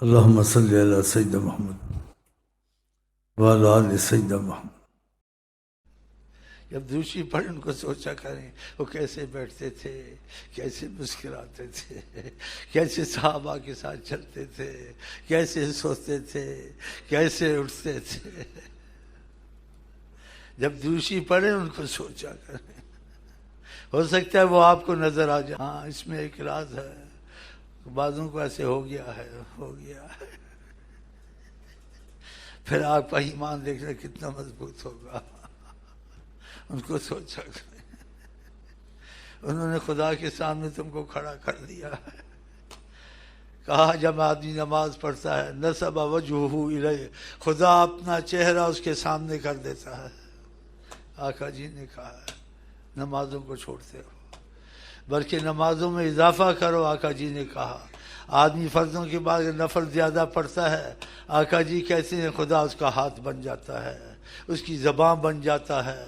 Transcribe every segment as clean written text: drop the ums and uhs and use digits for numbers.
اللہم صلی علی سیدنا محمد وعلی آل سیدنا محمد۔ جب دوسری پڑھ ان کو سوچا کریں وہ کیسے بیٹھتے تھے، کیسے مسکراتے تھے، کیسے صحابہ کے ساتھ چلتے تھے، کیسے سوتے تھے، کیسے اٹھتے تھے۔ جب دوسری پڑھیں ان کو سوچا کریں، ہو سکتا ہے وہ آپ کو نظر آ جائے۔ ہاں اس میں ایک راز ہے، بعضوں کو ایسے ہو گیا ہے، پھر آپ کا ایمان دیکھنا کتنا مضبوط ہوگا۔ ان کو سوچا کریں، انہوں نے خدا کے سامنے تم کو کھڑا کر دیا ہے۔ کہا جب آدمی نماز پڑھتا ہے نصب وجہہ الیہ، خدا اپنا چہرہ اس کے سامنے کر دیتا ہے۔ آقا جی نے کہا ہے نمازوں کو چھوڑتے ہو بلکہ نمازوں میں اضافہ کرو۔ آقا جی نے کہا آدمی فرضوں کے بعد نفل زیادہ پڑھتا ہے، آقا جی کہتے ہیں خدا اس کا ہاتھ بن جاتا ہے، اس کی زبان بن جاتا ہے،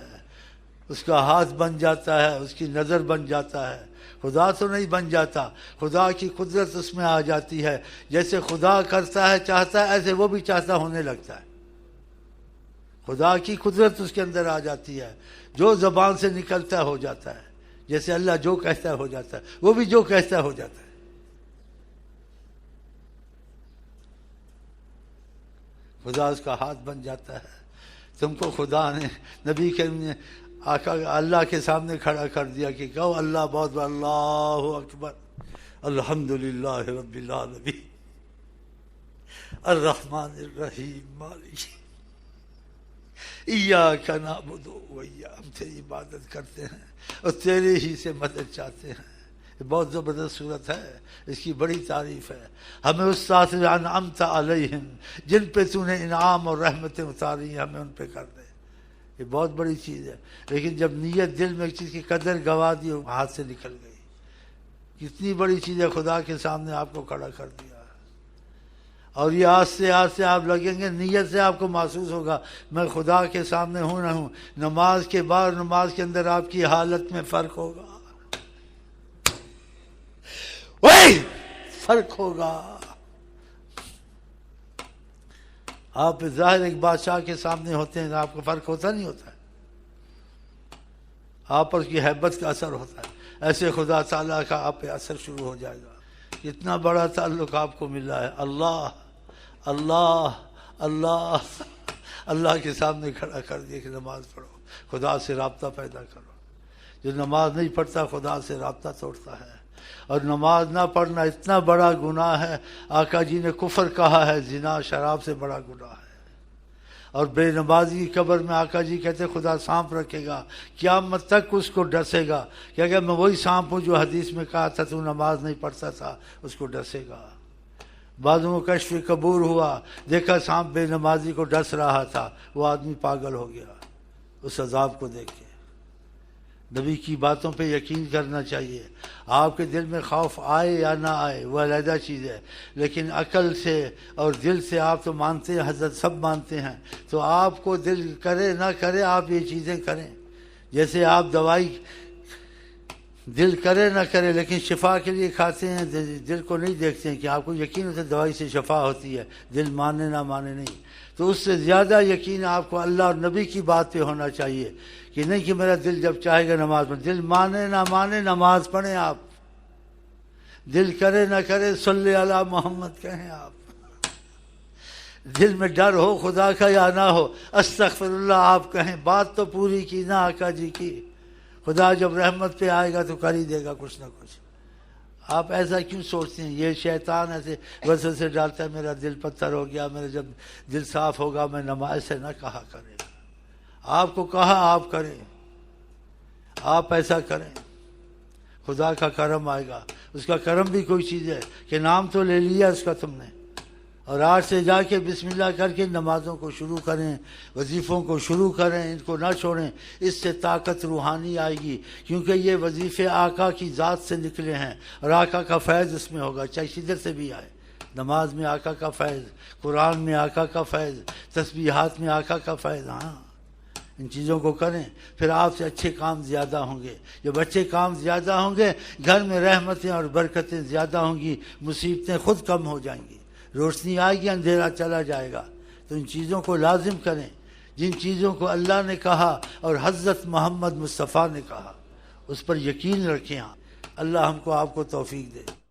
اس کا ہاتھ بن جاتا ہے، اس کی نظر بن جاتا ہے۔ خدا تو نہیں بن جاتا، خدا کی قدرت اس میں آ جاتی ہے۔ جیسے خدا کرتا ہے چاہتا ہے ایسے وہ بھی چاہتا ہونے لگتا ہے۔ خدا کی قدرت اس کے اندر آ جاتی ہے، جو زبان سے نکلتا ہو جاتا ہے۔ جیسے اللہ جو کہتا ہے ہو جاتا ہے، وہ بھی جو کہتا ہے ہو جاتا ہے۔ خدا اس کا ہاتھ بن جاتا ہے۔ تم کو خدا نے نبی کریم نے آقا اللہ کے سامنے کھڑا کر دیا کہ کہو اللہ بہت بڑا، اللہ اکبر، الحمدللہ رب العالمین الرحمن الرحیم مالک ایاک نعبد و ایاک، ہم تیری عبادت کرتے ہیں اور تیرے ہی سے مدد چاہتے ہیں۔ یہ بہت زبردست صورت ہے، اس کی بڑی تعریف ہے۔ ہمیں اس ساتھ انعمت علیہم، جن پہ تو نے انعام اور رحمتیں اتاری ہیں ہمیں ان پہ کر دے۔ یہ بہت بڑی چیز ہے، لیکن جب نیت دل میں ایک چیز کی قدر گوا دی ہاتھ سے نکل گئی۔ کتنی بڑی چیز ہے، خدا کے سامنے آپ کو کھڑا کر دیا۔ اور یہ آہستہ آہستہ آپ لگیں گے، نیت سے آپ کو محسوس ہوگا میں خدا کے سامنے ہوں نہ ہوں۔ نماز کے بعد نماز کے اندر آپ کی حالت میں فرق ہوگا، وہی فرق ہوگا۔ آپ ظاہر ایک بادشاہ کے سامنے ہوتے ہیں، آپ کو فرق ہوتا نہیں ہوتا ہے، آپ پر اس کی ہیبت کا اثر ہوتا ہے۔ ایسے خدا تعالیٰ کا آپ پہ اثر شروع ہو جائے گا۔ کتنا بڑا تعلق آپ کو ملا ہے، اللہ اللہ اللہ اللہ کے سامنے کھڑا کر دیا کہ نماز پڑھو، خدا سے رابطہ پیدا کرو۔ جو نماز نہیں پڑھتا خدا سے رابطہ توڑتا ہے۔ اور نماز نہ پڑھنا اتنا بڑا گناہ ہے، آقا جی نے کفر کہا ہے، زنا شراب سے بڑا گناہ ہے۔ اور بے نمازی کی قبر میں آقا جی کہتے خدا سانپ رکھے گا، قیامت تک اس کو ڈسے گا کہ اگر میں وہی سانپ ہوں جو حدیث میں کہا تھا تو نماز نہیں پڑھتا تھا، اس کو ڈسے گا۔ بعضوں کو کشف قبور ہوا، دیکھا سانپ بے نمازی کو ڈس رہا تھا، وہ آدمی پاگل ہو گیا اس عذاب کو دیکھ کے۔ نبی کی باتوں پہ یقین کرنا چاہیے۔ آپ کے دل میں خوف آئے یا نہ آئے وہ علیحدہ چیز ہے، لیکن عقل سے اور دل سے آپ تو مانتے ہیں، حضرت سب مانتے ہیں، تو آپ کو دل کرے نہ کرے آپ یہ چیزیں کریں۔ جیسے آپ دوائی دل کرے نہ کرے لیکن شفا کے لیے کھاتے ہیں، دل کو نہیں دیکھتے ہیں کہ آپ کو یقین ہوتا ہے دوائی سے شفا ہوتی ہے، دل مانے نہ مانے نہیں۔ تو اس سے زیادہ یقین آپ کو اللہ اور نبی کی بات پہ ہونا چاہیے کہ نہیں کہ میرا دل جب چاہے گا نماز پڑھ، دل مانے نہ مانے نماز پڑھیں آپ، دل کرے نہ کرے صلی علی محمد کہیں آپ۔ دل میں ڈر ہو خدا کا یا نہ ہو استغفر اللہ آپ کہیں، بات تو پوری کی نہ آقا جی کی۔ خدا جب رحمت پہ آئے گا تو کر ہی دے گا کچھ نہ کچھ۔ آپ ایسا کیوں سوچتے ہیں؟ یہ شیطان ایسے وسوسے ڈالتا ہے میرا دل پتھر ہو گیا، میرا جب دل صاف ہوگا میں نماز سے نہ کہا کرے گا۔ آپ کو کہا آپ کریں، آپ ایسا کریں، خدا کا کرم آئے گا۔ اس کا کرم بھی کوئی چیز ہے کہ نام تو لے لیا اس کا تم نے، اور آج سے جا کے بسم اللہ کر کے نمازوں کو شروع کریں، وظیفوں کو شروع کریں، ان کو نہ چھوڑیں۔ اس سے طاقت روحانی آئے گی، کیونکہ یہ وظیفے آقا کی ذات سے نکلے ہیں اور آقا کا فیض اس میں ہوگا، چاہے کدھر سے بھی آئے۔ نماز میں آقا کا فیض، قرآن میں آقا کا فیض، تسبیحات میں آقا کا فیض۔ ہاں ان چیزوں کو کریں، پھر آپ سے اچھے کام زیادہ ہوں گے۔ جب اچھے کام زیادہ ہوں گے گھر میں رحمتیں اور برکتیں زیادہ ہوں گی، مصیبتیں خود کم ہو جائیں گی، روشنی آئے گی، اندھیرا چلا جائے گا۔ تو ان چیزوں کو لازم کریں جن چیزوں کو اللہ نے کہا اور حضرت محمد مصطفیٰ نے کہا، اس پر یقین رکھیں۔ اللہ ہم کو آپ کو توفیق دے۔